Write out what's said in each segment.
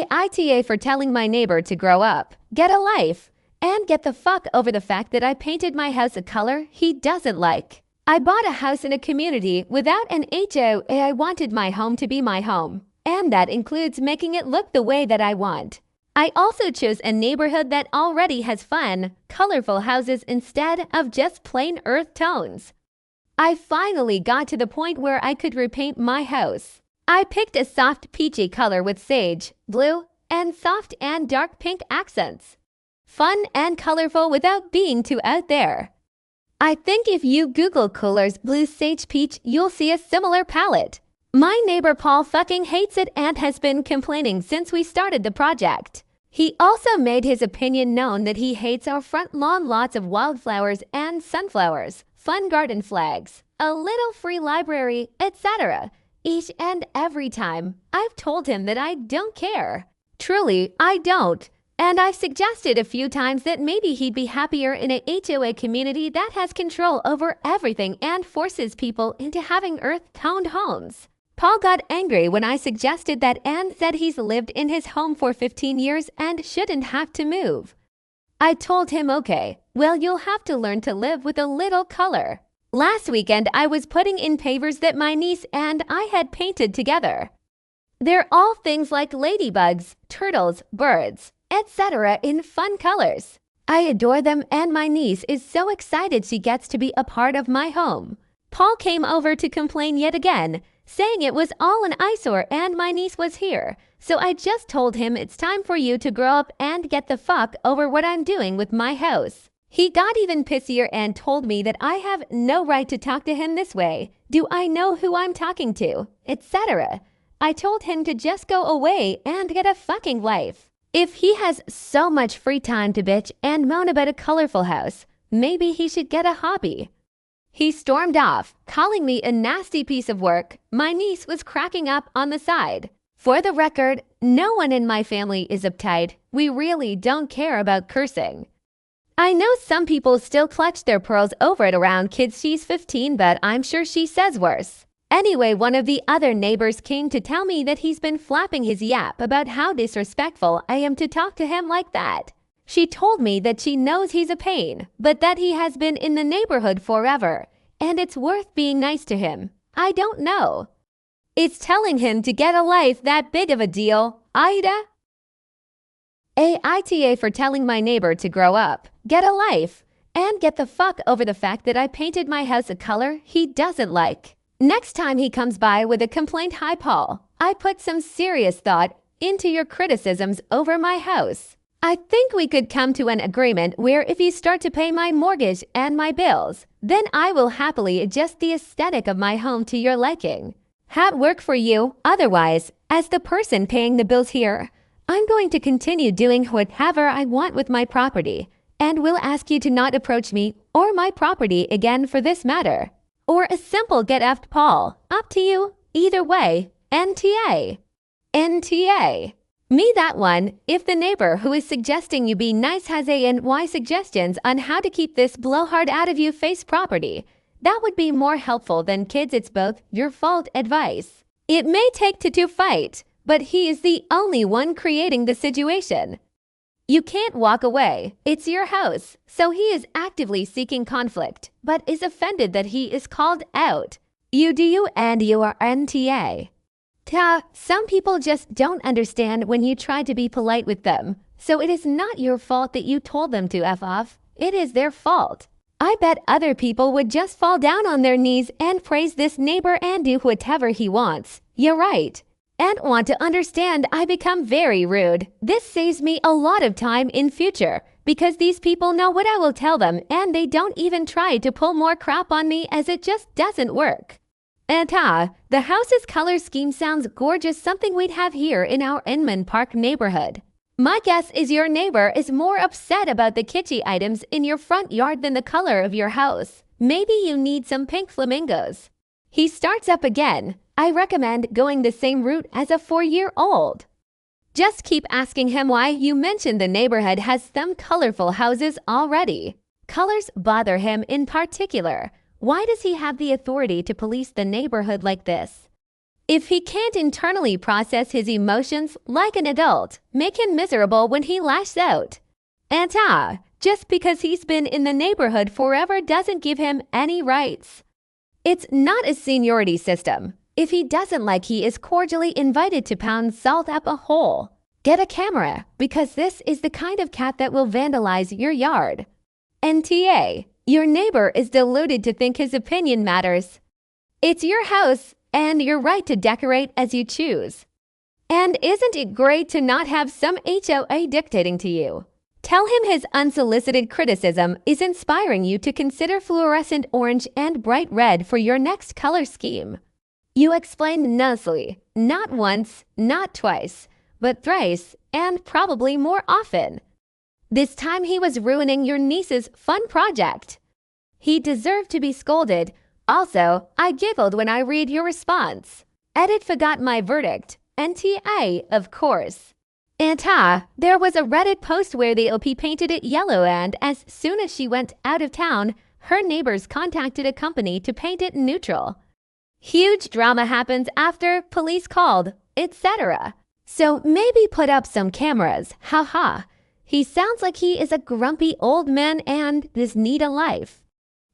AITA for telling my neighbor to grow up, get a life, and get the fuck over the fact that I painted my house a color he doesn't like. I bought a house in a community without an HOA. I wanted my home to be my home, and that includes making it look the way that I want. I also chose a neighborhood that already has fun, colorful houses instead of just plain earth tones. I finally got to the point where I could repaint my house. I picked a soft peachy color with sage, blue, and soft and dark pink accents. Fun and colorful without being too out there. I think if you Google colors blue sage peach, you'll see a similar palette. My neighbor Paul fucking hates it and has been complaining since we started the project. He also made his opinion known that he hates our front lawn, lots of wildflowers and sunflowers, fun garden flags, a little free library, etc. Each and every time, I've told him that I don't care. Truly, I don't. And I've suggested a few times that maybe he'd be happier in a HOA community that has control over everything and forces people into having earth-toned homes. Paul got angry when I suggested that and said he's lived in his home for 15 years and shouldn't have to move. I told him, okay, well, you'll have to learn to live with a little color. Last weekend, I was putting in pavers that my niece and I had painted together. They're all things like ladybugs, turtles, birds, etc. in fun colors. I adore them and my niece is so excited she gets to be a part of my home. Paul came over to complain yet again, saying it was all an eyesore and my niece was here. So I just told him it's time for you to grow up and get the fuck over what I'm doing with my house. He got even pissier and told me that I have no right to talk to him this way. Do I know who I'm talking to? Etc. I told him to just go away and get a fucking life. If he has so much free time to bitch and moan about a colorful house, maybe he should get a hobby. He stormed off, calling me a nasty piece of work. My niece was cracking up on the side. For the record, no one in my family is uptight. We really don't care about cursing. I know some people still clutch their pearls over it around kids. She's 15, but I'm sure she says worse. Anyway, one of the other neighbors came to tell me that he's been flapping his yap about how disrespectful I am to talk to him like that. She told me that she knows he's a pain, but that he has been in the neighborhood forever, and it's worth being nice to him. I don't know. It's telling him to get a life that big of a deal, AITA? AITA for telling my neighbor to grow up, get a life, and get the fuck over the fact that I painted my house a color he doesn't like. Next time he comes by with a complaint, hi Paul, I put some serious thought into your criticisms over my house. I think we could come to an agreement where if you start to pay my mortgage and my bills, then I will happily adjust the aesthetic of my home to your liking. Have work for you. Otherwise, as the person paying the bills here, I'm going to continue doing whatever I want with my property and will ask you to not approach me or my property again for this matter. Or a simple get effed Paul. Up to you. Either way. NTA. NTA. Me that one. If the neighbor who is suggesting you be nice has A and Y suggestions on how to keep this blowhard out of you face property, that would be more helpful than kids it's both your fault advice. It may take two to fight, but he is the only one creating the situation. You can't walk away. It's your house. So he is actively seeking conflict, but is offended that he is called out. You do you and you are NTA. Some people just don't understand when you try to be polite with them. So it is not your fault that you told them to F off. It is their fault. I bet other people would just fall down on their knees and praise this neighbor and do whatever he wants. You're right. And want to understand I become very rude. This saves me a lot of time in future because these people know what I will tell them and they don't even try to pull more crap on me as it just doesn't work. AITA, the house's color scheme sounds gorgeous, something we'd have here in our Inman Park neighborhood. My guess is your neighbor is more upset about the kitschy items in your front yard than the color of your house. Maybe you need some pink flamingos. He starts up again. I recommend going the same route as a 4-year-old. Just keep asking him why you mentioned the neighborhood has some colorful houses already. Colors bother him in particular. Why does he have the authority to police the neighborhood like this? If he can't internally process his emotions like an adult, make him miserable when he lashes out. AITA, just because he's been in the neighborhood forever doesn't give him any rights. It's not a seniority system. If he doesn't like, he is cordially invited to pound salt up a hole. Get a camera, because this is the kind of cat that will vandalize your yard. NTA, your neighbor is deluded to think his opinion matters. It's your house and your right to decorate as you choose. And isn't it great to not have some HOA dictating to you? Tell him his unsolicited criticism is inspiring you to consider fluorescent orange and bright red for your next color scheme. You explained nicely, not once, not twice, but thrice, and probably more often. This time he was ruining your niece's fun project. He deserved to be scolded. Also, I giggled when I read your response. Edit forgot my verdict. NTA, of course. AITA, there was a Reddit post where the OP painted it yellow, and as soon as she went out of town, her neighbors contacted a company to paint it neutral. Huge drama happens after police called, etc. So maybe put up some cameras, haha. He sounds like he is a grumpy old man and does need a life.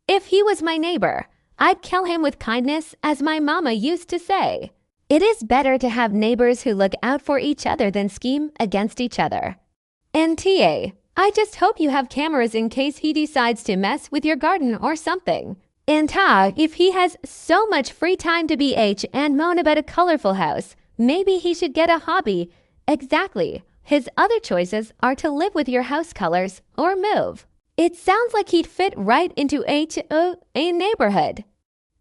If he was my neighbor, I'd kill him with kindness, as my mama used to say. It is better to have neighbors who look out for each other than scheme against each other. NTA, I just hope you have cameras in case he decides to mess with your garden or something. AITA, if he has so much free time to BH and moan about a colorful house, maybe he should get a hobby. Exactly. His other choices are to live with your house colors or move. It sounds like he'd fit right into a neighborhood.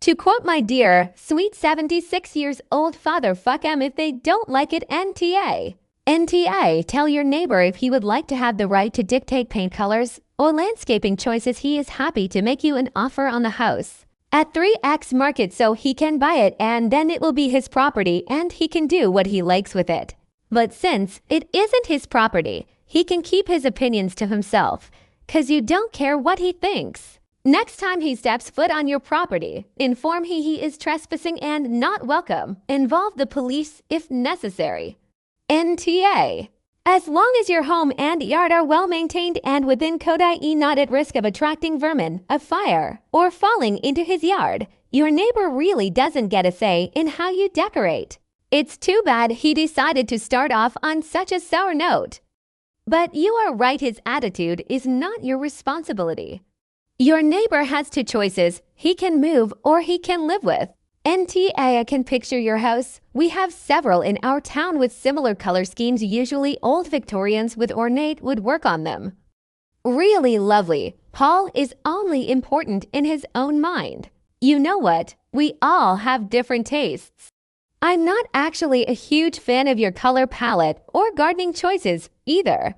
To quote my dear, sweet 76-years-old father, fuck 'em if they don't like it. NTA. NTA, tell your neighbor if he would like to have the right to dictate paint colors or landscaping choices, he is happy to make you an offer on the house at 3x market so he can buy it, and then it will be his property and he can do what he likes with it. But since it isn't his property, he can keep his opinions to himself, 'cause you don't care what he thinks. Next time he steps foot on your property, inform he is trespassing and not welcome. Involve the police if necessary. NTA. As long as your home and yard are well maintained and within code, i.e. not at risk of attracting vermin, a fire, or falling into his yard, your neighbor really doesn't get a say in how you decorate. It's too bad he decided to start off on such a sour note. But you are right, his attitude is not your responsibility. Your neighbor has two choices. He can move or he can live with. NTA, I can picture your house. We have several in our town with similar color schemes. Usually old Victorians with ornate would work on them. Really lovely. Paul is only important in his own mind. You know what? We all have different tastes. I'm not actually a huge fan of your color palette or gardening choices either.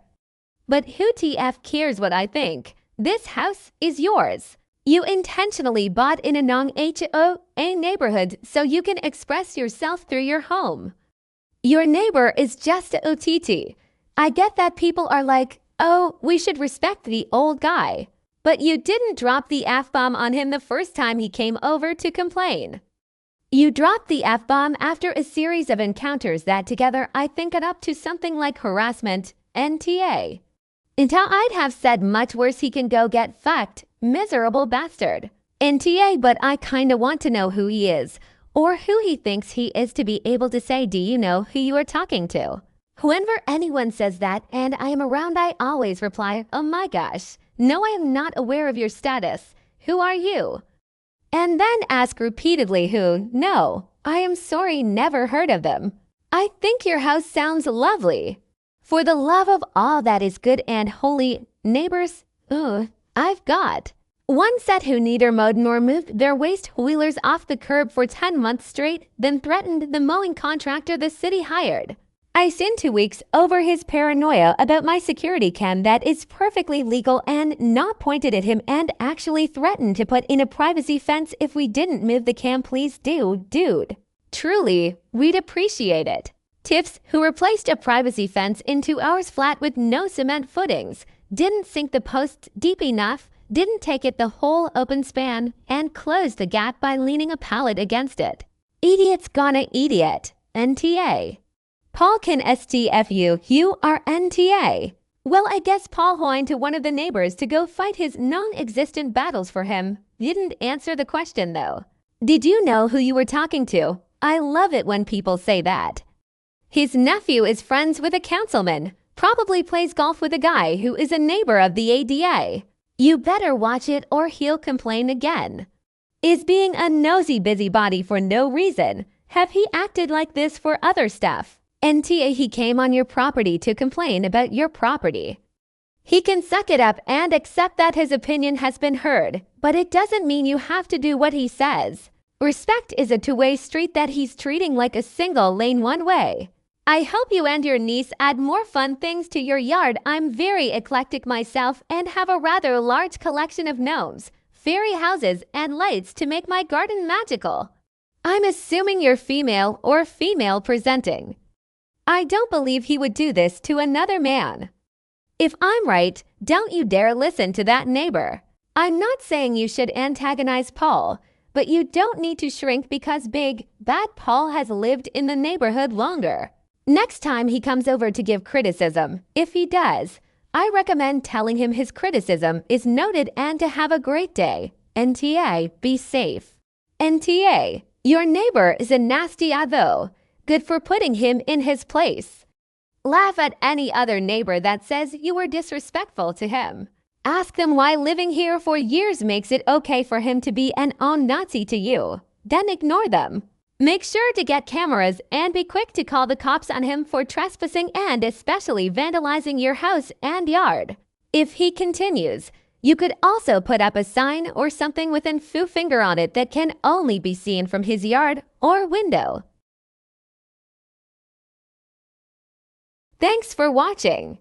But who TF cares what I think? This house is yours. You intentionally bought in a non-HOA neighborhood so you can express yourself through your home. Your neighbor is just a OTT. I get that people are like, oh, we should respect the old guy. But you didn't drop the F-bomb on him the first time he came over to complain. You dropped the F-bomb after a series of encounters that together I think it up to something like harassment. NTA. Until I'd have said much worse, he can go get fucked, miserable bastard. NTA, but I kinda want to know who he is, or who he thinks he is, to be able to say, do you know who you are talking to? Whenever anyone says that and I am around, I always reply, oh my gosh, no, I am not aware of your status. Who are you? And then ask repeatedly who, no, I am sorry, never heard of them. I think your house sounds lovely. For the love of all that is good and holy, neighbors, I've got one set who neither mowed nor moved their waste wheelers off the curb for 10 months straight, then threatened the mowing contractor the city hired. I sent 2 weeks over his paranoia about my security cam that is perfectly legal and not pointed at him, and actually threatened to put in a privacy fence if we didn't move the cam. Please do, dude. Truly, we'd appreciate it. Tiffs, who replaced a privacy fence in 2 hours flat with no cement footings, didn't sink the posts deep enough, didn't take it the whole open span, and closed the gap by leaning a pallet against it. Idiot's gonna idiot. NTA. Paul can STFU, you are NTA. Well, I guess Paul whined to one of the neighbors to go fight his non-existent battles for him. Didn't answer the question though. Did you know who you were talking to? I love it when people say that. His nephew is friends with a councilman. Probably plays golf with a guy who is a neighbor of the ADA. You better watch it or he'll complain again. Is being a nosy busybody for no reason. Have he acted like this for other stuff? NTA, he came on your property to complain about your property. He can suck it up and accept that his opinion has been heard, but it doesn't mean you have to do what he says. Respect is a two-way street that he's treating like a single lane one way. I hope you and your niece add more fun things to your yard. I'm very eclectic myself and have a rather large collection of gnomes, fairy houses, and lights to make my garden magical. I'm assuming you're female or female presenting. I don't believe he would do this to another man. If I'm right, don't you dare listen to that neighbor. I'm not saying you should antagonize Paul, but you don't need to shrink because big, bad Paul has lived in the neighborhood longer. Next time he comes over to give criticism, if he does, I recommend telling him his criticism is noted and to have a great day. NTA, be safe. NTA, your neighbor is a nasty avo. Good for putting him in his place. Laugh at any other neighbor that says you were disrespectful to him. Ask them why living here for years makes it okay for him to be an own Nazi to you. Then ignore them. Make sure to get cameras and be quick to call the cops on him for trespassing and especially vandalizing your house and yard. If he continues, you could also put up a sign or something with an foo finger on it that can only be seen from his yard or window. Thanks for watching.